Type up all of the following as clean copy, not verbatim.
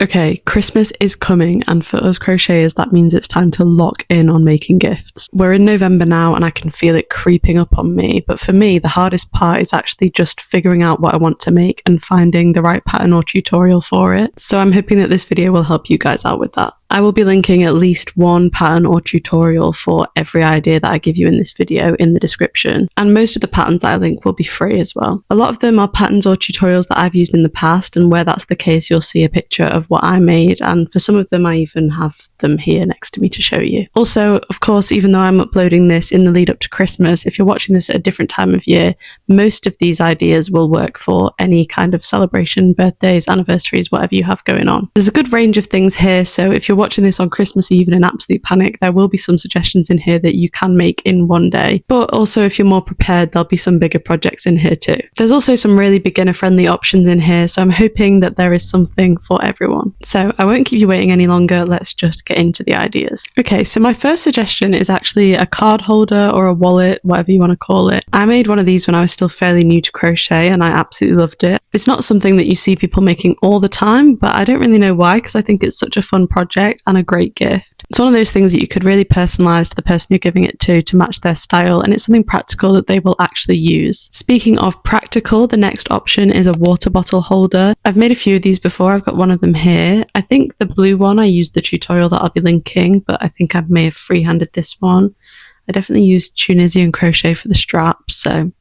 Okay, Christmas is coming, and for us crocheters, that means it's time to lock in on making gifts. We're in November now, and I can feel it creeping up on me, but for me, the hardest part is actually just figuring out what I want to make and finding the right pattern or tutorial for it. So I'm hoping that this video will help you guys out with that. I will be linking at least one pattern or tutorial for every idea that I give you in this video in the description, and most of the patterns that I link will be free as well. A lot of them are patterns or tutorials that I've used in the past, and where that's the case, you'll see a picture of what I made, and for some of them I even have them here next to me to show you. Also, of course, even though I'm uploading this in the lead up to Christmas, if you're watching this at a different time of year, most of these ideas will work for any kind of celebration, birthdays, anniversaries, whatever you have going on. There's a good range of things here, so if you're watching this on Christmas Eve in an absolute panic, there will be some suggestions in here that you can make in one day, but also if you're more prepared, there'll be some bigger projects in here too. There's also some really beginner friendly options in here, so I'm hoping that there is something for everyone. So I won't keep you waiting any longer, let's just get into the ideas. Okay, so my first suggestion is actually a card holder or a wallet, whatever you want to call it. I made one of these when I was still fairly new to crochet and I absolutely loved it. It's not something that you see people making all the time, but I don't really know why, because I think it's such a fun project and a great gift. It's one of those things that you could really personalize to the person you're giving it to match their style, and it's something practical that they will actually use. Speaking of practical, the next option is a water bottle holder. I've made a few of these before, I've got one of them here. I think the blue one I used the tutorial that I'll be linking, but I think I may have freehanded this one. I definitely used Tunisian crochet for the strap, so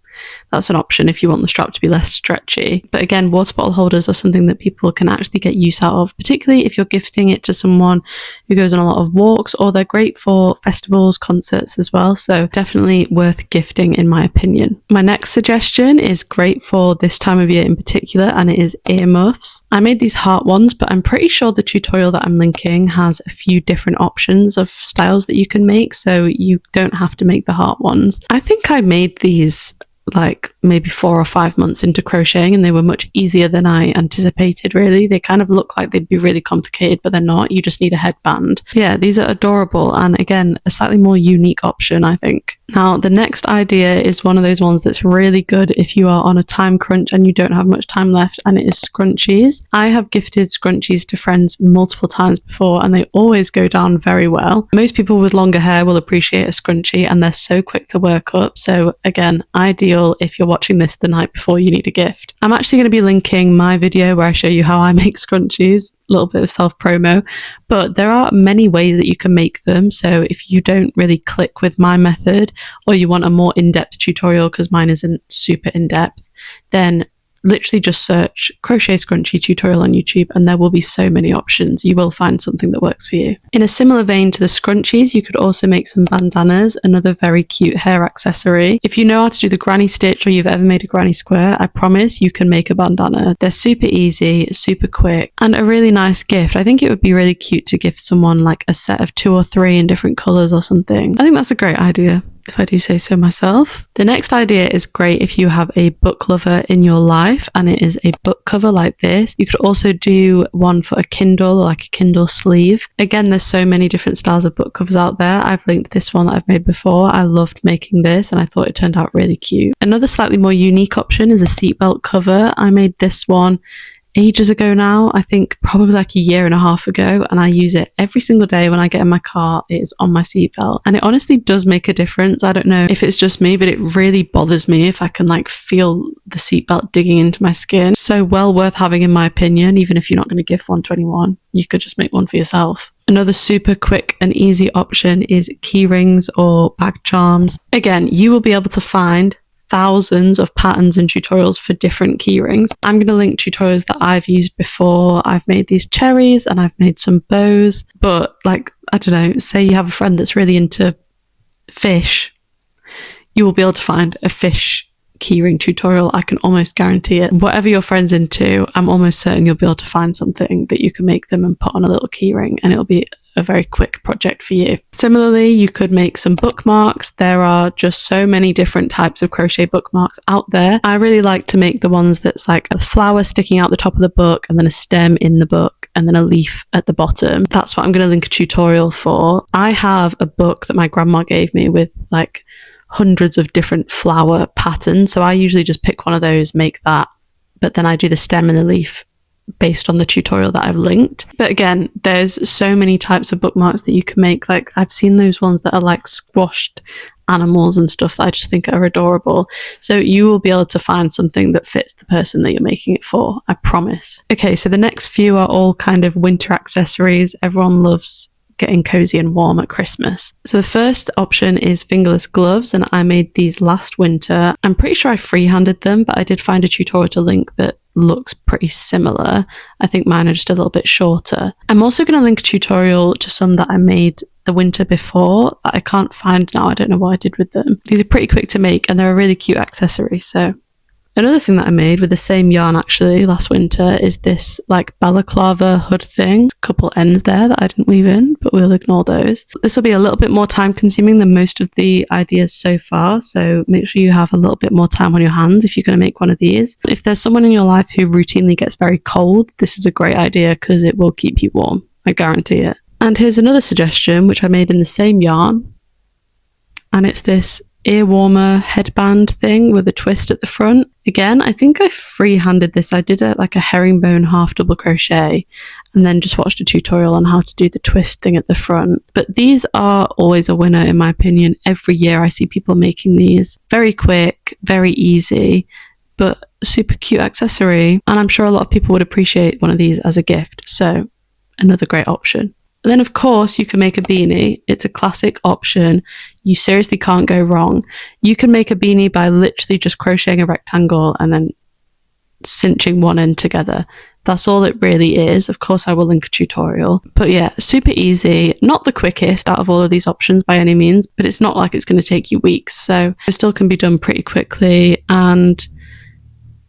that's an option if you want the strap to be less stretchy. But again, water bottle holders are something that people can actually get use out of, particularly if you're gifting it to someone who goes on a lot of walks, or they're great for festivals, concerts as well. So definitely worth gifting in my opinion. My next suggestion is great for this time of year in particular, and it is earmuffs. I made these heart ones, but I'm pretty sure the tutorial that I'm linking has a few different options of styles that you can make, so you don't have to make the heart ones. I think I made these like maybe 4 or 5 months into crocheting, and they were much easier than I anticipated. Really, they kind of look like they'd be really complicated, but they're not. You just need a headband. Yeah, these are adorable, and again, a slightly more unique option, I think. Now, the next idea is one of those ones that's really good if you are on a time crunch and you don't have much time left, and it is scrunchies. I have gifted scrunchies to friends multiple times before, and they always go down very well. Most people with longer hair will appreciate a scrunchie, and they're so quick to work up. So again, ideal if you're watching this the night before you need a gift. I'm actually going to be linking my video where I show you how I make scrunchies. A little bit of self-promo, but there are many ways that you can make them. So if you don't really click with my method, or you want a more in-depth tutorial because mine isn't super in-depth, then literally just search crochet scrunchie tutorial on YouTube and there will be so many options. You will find something that works for you. In a similar vein to the scrunchies, you could also make some bandanas, another very cute hair accessory. If you know how to do the granny stitch, or you've ever made a granny square, I promise you can make a bandana. They're super easy, super quick, and a really nice gift. I think it would be really cute to gift someone like a set of 2 or 3 in different colours or something. I think that's a great idea, if I do say so myself. The next idea is great if you have a book lover in your life and it is a book cover like this. You could also do one for a Kindle, like a Kindle sleeve. Again, there's so many different styles of book covers out there. I've linked this one that I've made before. I loved making this and I thought it turned out really cute. Another slightly more unique option is a seatbelt cover. I made this one ages ago now, I think probably like 1.5 years ago, and I use it every single day when I get in my car. It is on my seatbelt, and it honestly does make a difference. I don't know if it's just me, but it really bothers me if I can like feel the seatbelt digging into my skin. So well worth having in my opinion, even if you're not going to gift one to anyone. You could just make one for yourself. Another super quick and easy option is keyrings or bag charms. Again, you will be able to find thousands of patterns and tutorials for different keyrings. I'm going to link tutorials that I've used before. I've made these cherries and I've made some bows, but like, I don't know, say you have a friend that's really into fish, you will be able to find a fish keyring tutorial. I can almost guarantee it. Whatever your friend's into, I'm almost certain you'll be able to find something that you can make them and put on a little keyring, and it'll be a very quick project for you. Similarly, you could make some bookmarks. There are just so many different types of crochet bookmarks out there. I really like to make the ones that's like a flower sticking out the top of the book and then a stem in the book and then a leaf at the bottom. That's what I'm going to link a tutorial for. I have a book that my grandma gave me with like hundreds of different flower patterns, so I usually just pick one of those, make that, but then I do the stem and the leaf based on the tutorial that I've linked. But again, there's so many types of bookmarks that you can make. Like, I've seen those ones that are like squashed animals and stuff that I just think are adorable. So you will be able to find something that fits the person that you're making it for, I promise. Okay, so the next few are all kind of winter accessories. Everyone loves getting cozy and warm at Christmas. So the first option is fingerless gloves, and I made these last winter. I'm pretty sure I freehanded them, but I did find a tutorial to link that looks pretty similar. I think mine are just a little bit shorter. I'm also going to link a tutorial to some that I made the winter before that I can't find now. I don't know what I did with them. These are pretty quick to make and they're a really cute accessory. So another thing that I made with the same yarn actually last winter is this like balaclava hood thing. A couple ends there that I didn't weave in, but we'll ignore those. This will be a little bit more time consuming than most of the ideas so far, so make sure you have a little bit more time on your hands if you're going to make one of these. If there's someone in your life who routinely gets very cold, this is a great idea because it will keep you warm. I guarantee it. And here's another suggestion which I made in the same yarn, and it's this ear warmer headband thing with a twist at the front. Again, I think I freehanded this. I did it like a herringbone half double crochet and then just watched a tutorial on how to do the twist thing at the front. But these are always a winner in my opinion. Every year I see people making these. Very quick, very easy, but super cute accessory. And I'm sure a lot of people would appreciate one of these as a gift. So another great option. And then of course you can make a beanie. It's a classic option. You seriously can't go wrong. You can make a beanie by literally just crocheting a rectangle and then cinching one end together. That's all it really is. Of course I will link a tutorial. But yeah, super easy. Not the quickest out of all of these options by any means, but it's not like it's going to take you weeks. So it still can be done pretty quickly and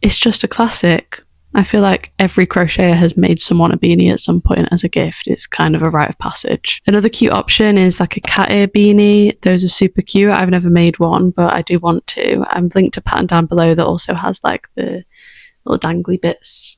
it's just a classic. I feel like every crocheter has made someone a beanie at some point as a gift. It's kind of a rite of passage. Another cute option is like a cat ear beanie. Those are super cute. I've never made one, but I do want to. I've linked a pattern down below that also has like the little dangly bits.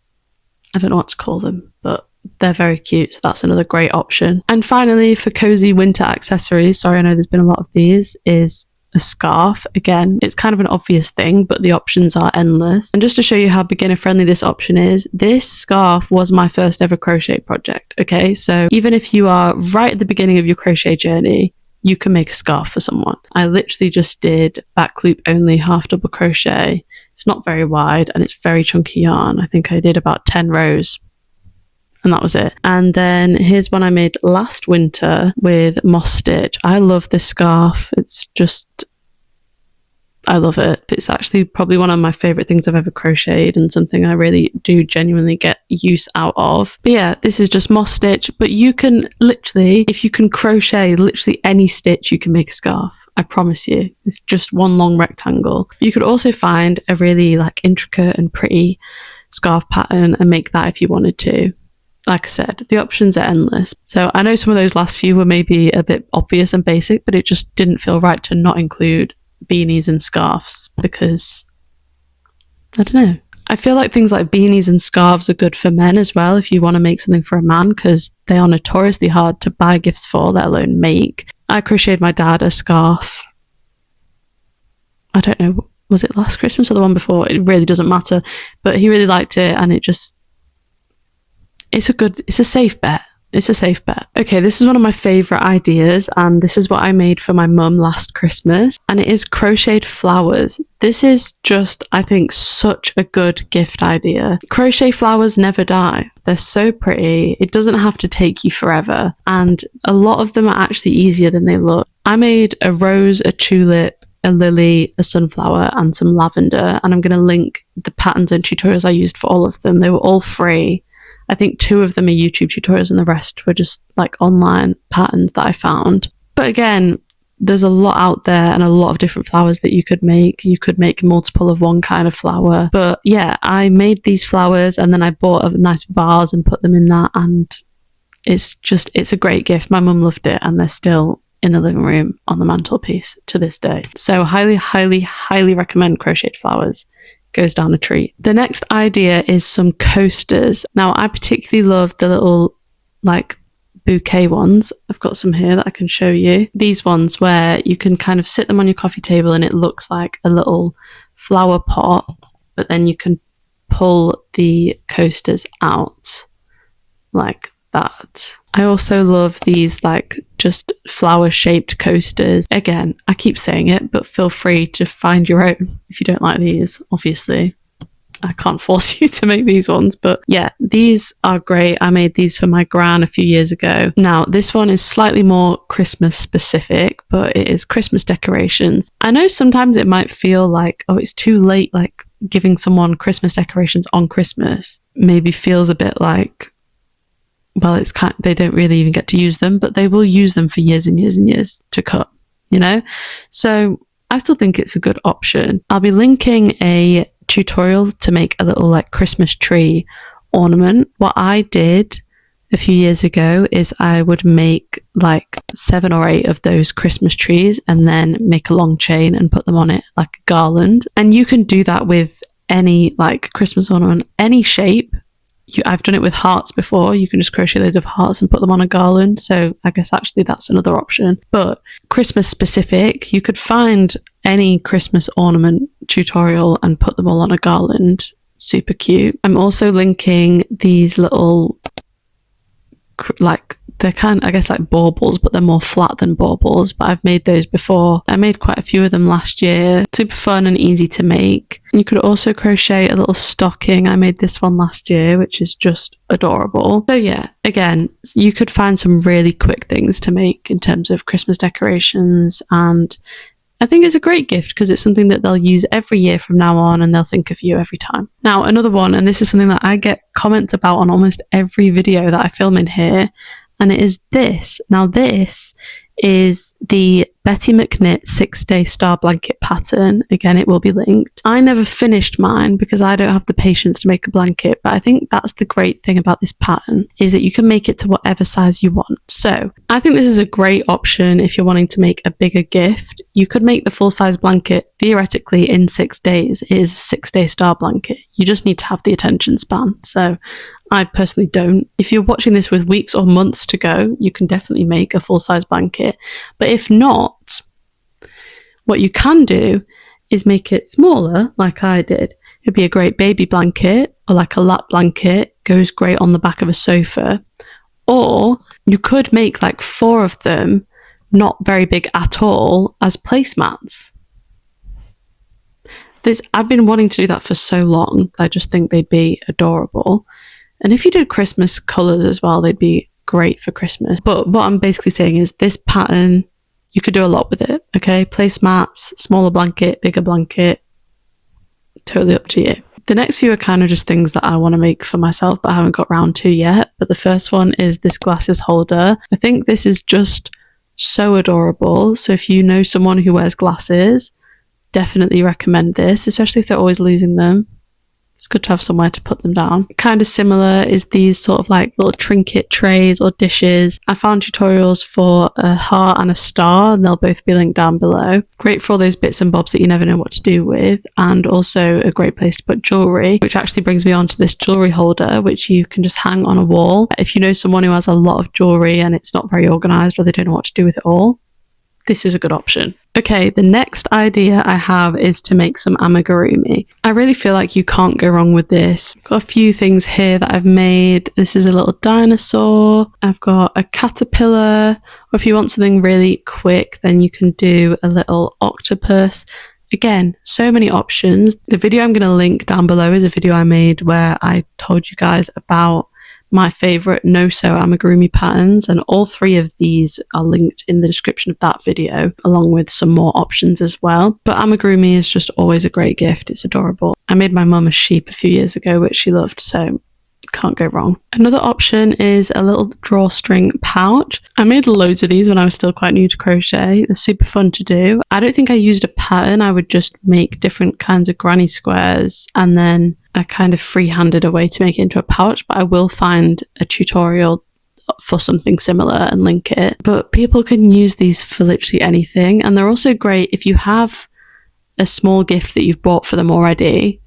I don't know what to call them, but they're very cute. So that's another great option. And finally, for cozy winter accessories, sorry, I know there's been a lot of these, is a scarf. Again, it's kind of an obvious thing, but the options are endless. And just to show you how beginner friendly this option is, this scarf was my first ever crochet project. Okay, so even if you are right at the beginning of your crochet journey, you can make a scarf for someone. I literally just did back loop only half double crochet. It's not very wide and it's very chunky yarn. I think I did about 10 rows. And that was it. And then here's one I made last winter with moss stitch. I love this scarf. It's just, I love it. It's actually probably one of my favorite things I've ever crocheted and something I really do genuinely get use out of. But yeah, this is just moss stitch, but you can literally, if you can crochet literally any stitch, you can make a scarf. I promise you. It's just one long rectangle. You could also find a really like intricate and pretty scarf pattern and make that if you wanted to. Like I said, the options are endless. So I know some of those last few were maybe a bit obvious and basic, but it just didn't feel right to not include beanies and scarves because, I don't know. I feel like things like beanies and scarves are good for men as well if you want to make something for a man because they are notoriously hard to buy gifts for, let alone make. I crocheted my dad a scarf. I don't know, was it last Christmas or the one before? It really doesn't matter. But he really liked it and it just, it's a safe bet. It's a safe bet. Okay, this is one of my favourite ideas and this is what I made for my mum last Christmas and it is crocheted flowers. This is just, I think, such a good gift idea. Crochet flowers never die. They're so pretty. It doesn't have to take you forever and a lot of them are actually easier than they look. I made a rose, a tulip, a lily, a sunflower and some lavender and I'm going to link the patterns and tutorials I used for all of them. They were all free. I think 2 of them are YouTube tutorials and the rest were just like online patterns that I found. But again, there's a lot out there and a lot of different flowers that you could make. You could make multiple of one kind of flower. But yeah, I made these flowers and then I bought a nice vase and put them in that and it's a great gift. My mum loved it and they're still in the living room on the mantelpiece to this day. So highly, highly, highly recommend crocheted flowers. Goes down a treat. The next idea is some coasters. Now I particularly love the little like bouquet ones. I've got some here that I can show you. These ones where you can kind of sit them on your coffee table and it looks like a little flower pot, but then you can pull the coasters out like that. I also love these like just flower shaped coasters. Again, I keep saying it, but feel free to find your own if you don't like these. Obviously, I can't force you to make these ones, but yeah, these are great. I made these for my gran a few years ago. Now, this one is slightly more Christmas specific, but it is Christmas decorations. I know sometimes it might feel like, oh, it's too late, like giving someone Christmas decorations on Christmas maybe feels a bit like, well, it's kind of, they don't really even get to use them, but they will use them for years and years and years to cut, you know? So I still think it's a good option. I'll be linking a tutorial to make a little like Christmas tree ornament. What I did a few years ago is I would make like 7 or 8 of those Christmas trees and then make a long chain and put them on it like a garland. And you can do that with any like Christmas ornament, any shape. I've done it with hearts before. You can just crochet loads of hearts and put them on a garland. So I guess actually that's another option. But Christmas specific, you could find any Christmas ornament tutorial and put them all on a garland. Super cute. I'm also linking these little, like, they're kind of, I guess, like baubles, but they're more flat than baubles. But I've made those before. I made quite a few of them last year. Super fun and easy to make. You could also crochet a little stocking. I made this one last year, which is just adorable. So yeah, again, you could find some really quick things to make in terms of Christmas decorations. And I think it's a great gift because it's something that they'll use every year from now on and they'll think of you every time. Now, another one, and this is something that I get comments about on almost every video that I film in here, and it is this. Now, this is the Betty McKnit 6-Day Star Blanket pattern. Again, it will be linked. I never finished mine because I don't have the patience to make a blanket, but I think that's the great thing about this pattern is that you can make it to whatever size you want. So I think this is a great option if you're wanting to make a bigger gift. You could make the full-size blanket theoretically in 6 days. It is a 6-day star blanket. You just need to have the attention span. So I personally don't. If you're watching this with weeks or months to go, you can definitely make a full-size blanket. But if not, what you can do is make it smaller, like I did. It'd be a great baby blanket or like a lap blanket, goes great on the back of a sofa. Or you could make like 4 of them, not very big at all, as placemats. I've been wanting to do that for so long. I just think they'd be adorable. And if you did Christmas colours as well, they'd be great for Christmas. But what I'm basically saying is this pattern, you could do a lot with it, okay? Placemats, smaller blanket, bigger blanket, totally up to you. The next few are kind of just things that I want to make for myself, but I haven't got round to yet. But the first one is this glasses holder. I think this is just so adorable. So if you know someone who wears glasses, definitely recommend this, especially if they're always losing them. It's good to have somewhere to put them down. Kind of similar is these sort of like little trinket trays or dishes. I found tutorials for a heart and a star, and they'll both be linked down below. Great for all those bits and bobs that you never know what to do with, and also a great place to put jewellery, which actually brings me on to this jewellery holder, which you can just hang on a wall. If you know someone who has a lot of jewellery and it's not very organised or they don't know what to do with it all, this is a good option. Okay, the next idea I have is to make some amigurumi. I really feel like you can't go wrong with this. Got a few things here that I've made. This is a little dinosaur. I've got a caterpillar. Or if you want something really quick, then you can do a little octopus. Again, so many options. The video I'm going to link down below is a video I made where I told you guys about my favourite no-sew amigurumi patterns, and all 3 of these are linked in the description of that video, along with some more options as well. But amigurumi is just always a great gift. It's adorable. I made my mum a sheep a few years ago, which she loved, so can't go wrong. Another option is a little drawstring pouch. I made loads of these when I was still quite new to crochet. They're super fun to do. I don't think I used a pattern. I would just make different kinds of granny squares, and then I kind of free-handed a way to make it into a pouch, but I will find a tutorial for something similar and link it. But people can use these for literally anything, and they're also great if you have a small gift that you've bought for them already.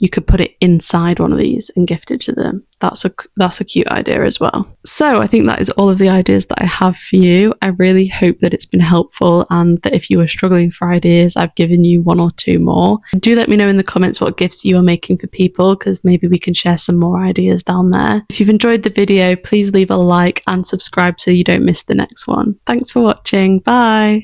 you could put it inside one of these and gift it to them. That's a cute idea as well. So I think that is all of the ideas that I have for you. I really hope that it's been helpful, and that if you are struggling for ideas, I've given you 1 or 2 more. Do let me know in the comments what gifts you are making for people, because maybe we can share some more ideas down there. If you've enjoyed the video, please leave a like and subscribe so you don't miss the next one. Thanks for watching. Bye.